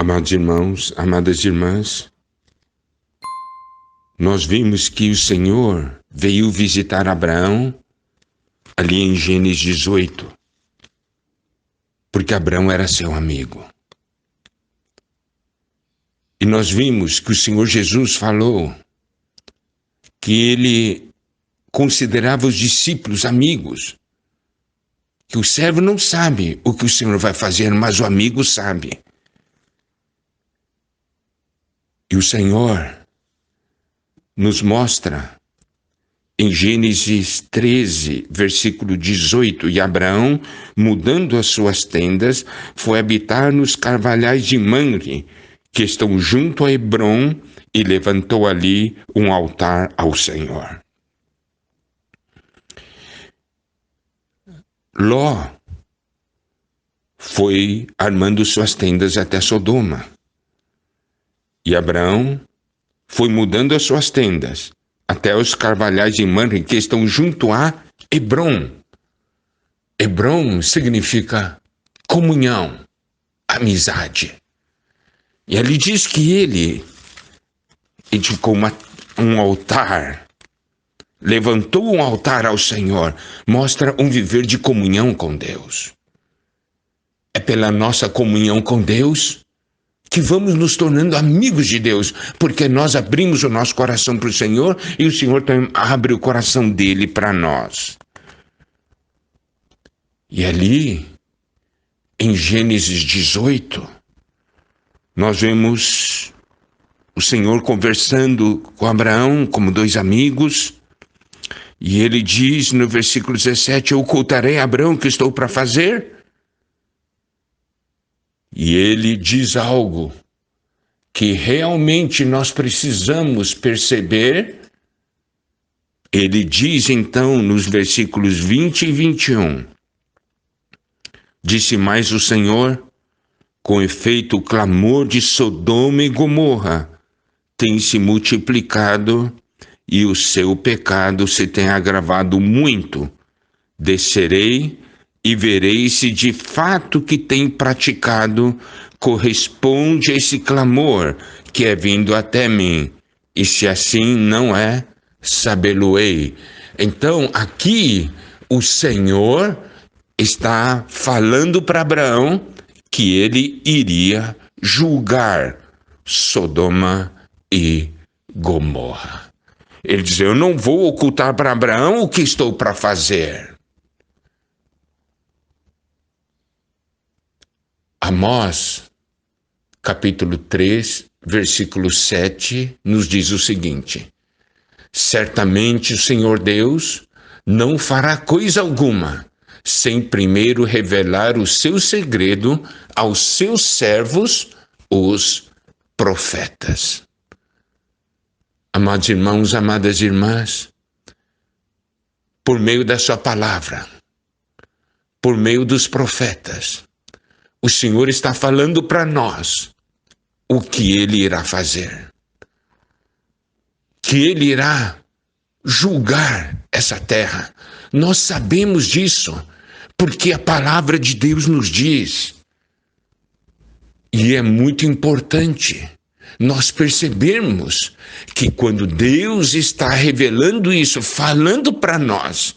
Amados irmãos, amadas irmãs, nós vimos que o Senhor veio visitar Abraão ali em Gênesis 18, porque Abraão era seu amigo. E nós vimos que o Senhor Jesus falou que ele considerava os discípulos amigos, que o servo não sabe o que o Senhor vai fazer, mas o amigo sabe. E o Senhor nos mostra em Gênesis 13, versículo 18, e Abraão, mudando as suas tendas, foi habitar nos carvalhais de Mamre, que estão junto a Hebrom, e levantou ali um altar ao Senhor. Ló foi armando suas tendas até Sodoma. E Abraão foi mudando as suas tendas até os carvalhais de Mamre, que estão junto a Hebrom. Hebrom significa comunhão, amizade. E ali diz que ele edificou um altar, levantou um altar ao Senhor, mostra um viver de comunhão com Deus. É pela nossa comunhão com Deus que vamos nos tornando amigos de Deus, porque nós abrimos o nosso coração para o Senhor e o Senhor também abre o coração dele para nós. E ali, em Gênesis 18, nós vemos o Senhor conversando com Abraão como dois amigos, e ele diz no versículo 17, eu ocultarei a Abraão o que estou para fazer? E ele diz algo que realmente nós precisamos perceber. Ele diz então nos versículos 20 e 21, disse mais o Senhor, com efeito o clamor de Sodoma e Gomorra tem se multiplicado e o seu pecado se tem agravado muito. Descerei e verei se de fato que tem praticado corresponde a esse clamor que é vindo até mim. E se assim não é, sabê-lo-ei. Então, aqui, o Senhor está falando para Abraão que ele iria julgar Sodoma e Gomorra. Ele diz, eu não vou ocultar para Abraão o que estou para fazer. Amós, capítulo 3, versículo 7, nos diz o seguinte, certamente o Senhor Deus não fará coisa alguma, sem primeiro revelar o seu segredo aos seus servos, os profetas. Amados irmãos, amadas irmãs, por meio da sua palavra, por meio dos profetas, o Senhor está falando para nós o que Ele irá fazer. Que Ele irá julgar essa terra. Nós sabemos disso, porque a palavra de Deus nos diz. E é muito importante nós percebermos que quando Deus está revelando isso, falando para nós,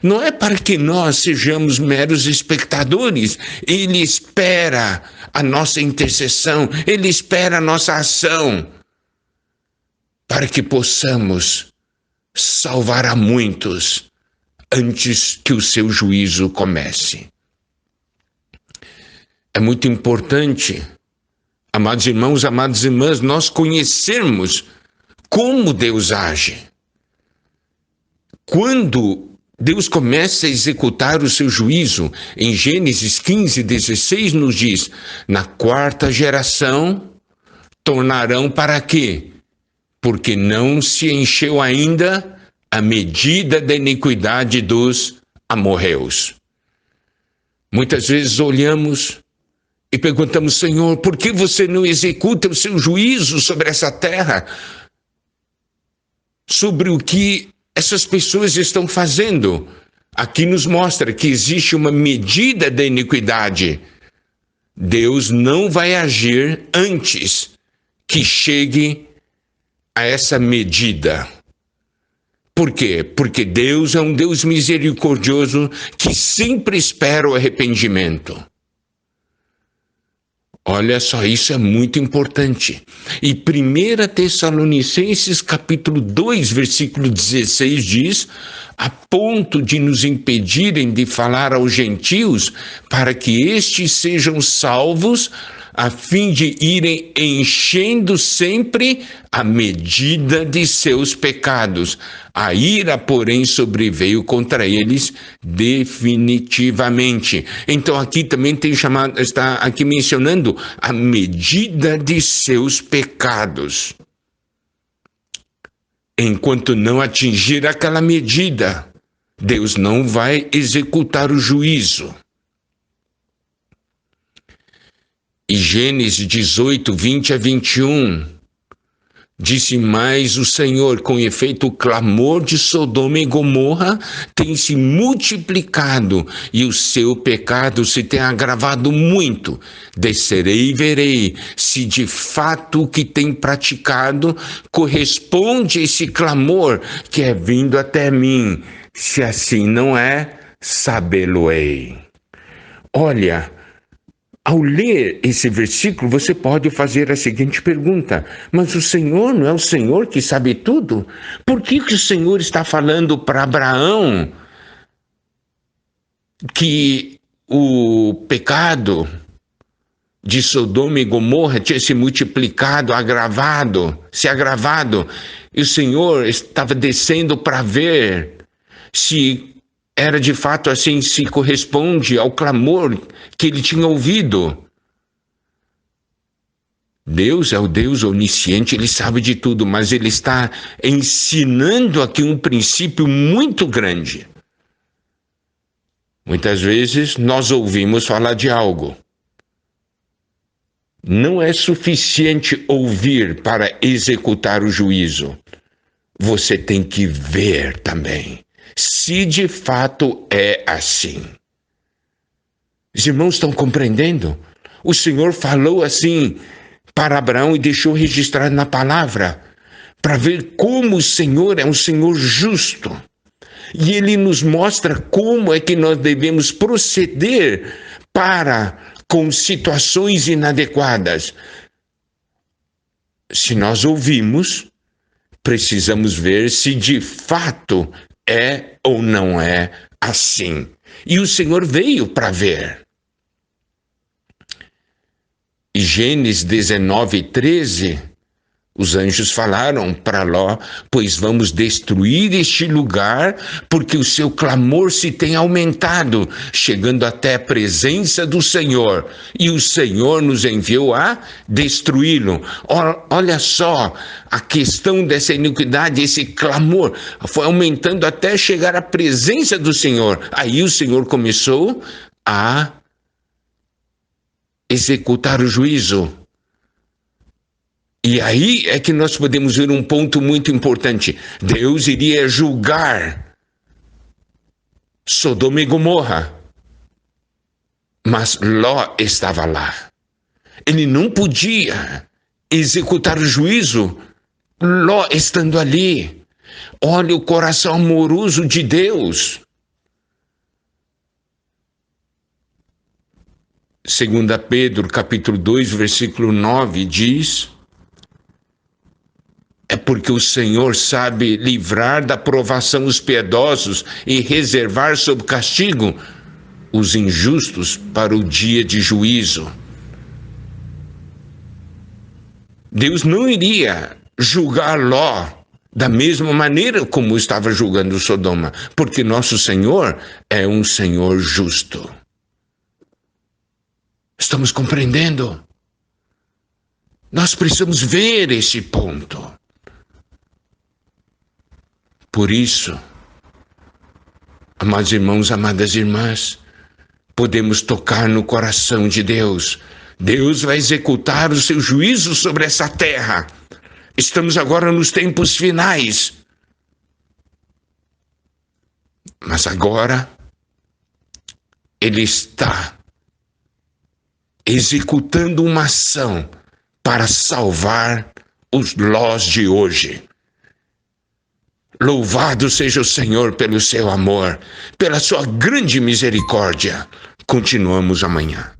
não é para que nós sejamos meros espectadores. Ele espera a nossa intercessão, Ele espera a nossa ação, para que possamos salvar a muitos antes que o seu juízo comece. É muito importante, amados irmãos, amadas irmãs, nós conhecermos como Deus age. Quando Deus começa a executar o seu juízo, em Gênesis 15, 16 nos diz, na quarta geração tornarão para quê? Porque não se encheu ainda a medida da iniquidade dos amorreus. Muitas vezes olhamos e perguntamos, Senhor, por que você não executa o seu juízo sobre essa terra? Sobre o que essas pessoas estão fazendo? Aqui nos mostra que existe uma medida da iniquidade. Deus não vai agir antes que chegue a essa medida. Por quê? Porque Deus é um Deus misericordioso que sempre espera o arrependimento. Olha só, isso é muito importante. E 1 Tessalonicenses capítulo 2, versículo 16 diz: a ponto de nos impedirem de falar aos gentios, para que estes sejam salvos, a fim de irem enchendo sempre a medida de seus pecados. A ira, porém, sobreveio contra eles definitivamente. Então aqui também está aqui mencionando a medida de seus pecados. Enquanto não atingir aquela medida, Deus não vai executar o juízo. E Gênesis 18, 20 a 21, disse mais o Senhor: com efeito o clamor de Sodoma e Gomorra tem se multiplicado e o seu pecado se tem agravado muito. Descerei e verei se de fato o que tem praticado corresponde a esse clamor que é vindo até mim. Se assim não é, sabê-lo-ei. Olha, ao ler esse versículo, você pode fazer a seguinte pergunta: mas o Senhor não é o Senhor que sabe tudo? Por que o Senhor está falando para Abraão que o pecado de Sodoma e Gomorra tinha se multiplicado, se agravado, e o Senhor estava descendo para ver se era de fato assim, se corresponde ao clamor que ele tinha ouvido? Deus é o Deus onisciente, ele sabe de tudo, mas ele está ensinando aqui um princípio muito grande. Muitas vezes nós ouvimos falar de algo. Não é suficiente ouvir para executar o juízo. Você tem que ver também se de fato é assim. Os irmãos estão compreendendo? O Senhor falou assim para Abraão e deixou registrado na palavra, para ver como o Senhor é um Senhor justo. E Ele nos mostra como é que nós devemos proceder com situações inadequadas. Se nós ouvimos, precisamos ver se de fato é ou não é assim. E o Senhor veio para ver. E Gênesis 19, 13, os anjos falaram para Ló: pois vamos destruir este lugar, porque o seu clamor se tem aumentado, chegando até a presença do Senhor, e o Senhor nos enviou a destruí-lo. Olha só, a questão dessa iniquidade, esse clamor, foi aumentando até chegar à presença do Senhor. Aí o Senhor começou a executar o juízo. E aí é que nós podemos ver um ponto muito importante. Deus iria julgar Sodoma e Gomorra, mas Ló estava lá. Ele não podia executar o juízo, Ló estando ali. Olha o coração amoroso de Deus. 2 Pedro, capítulo 2, versículo 9, diz: é porque o Senhor sabe livrar da provação os piedosos e reservar sob castigo os injustos para o dia de juízo. Deus não iria julgar Ló da mesma maneira como estava julgando Sodoma, porque nosso Senhor é um Senhor justo. Estamos compreendendo? Nós precisamos ver esse ponto. Por isso, amados irmãos, amadas irmãs, podemos tocar no coração de Deus. Deus vai executar o seu juízo sobre essa terra. Estamos agora nos tempos finais. Mas agora, Ele está executando uma ação para salvar os Lós de hoje. Louvado seja o Senhor pelo seu amor, pela sua grande misericórdia. Continuamos amanhã.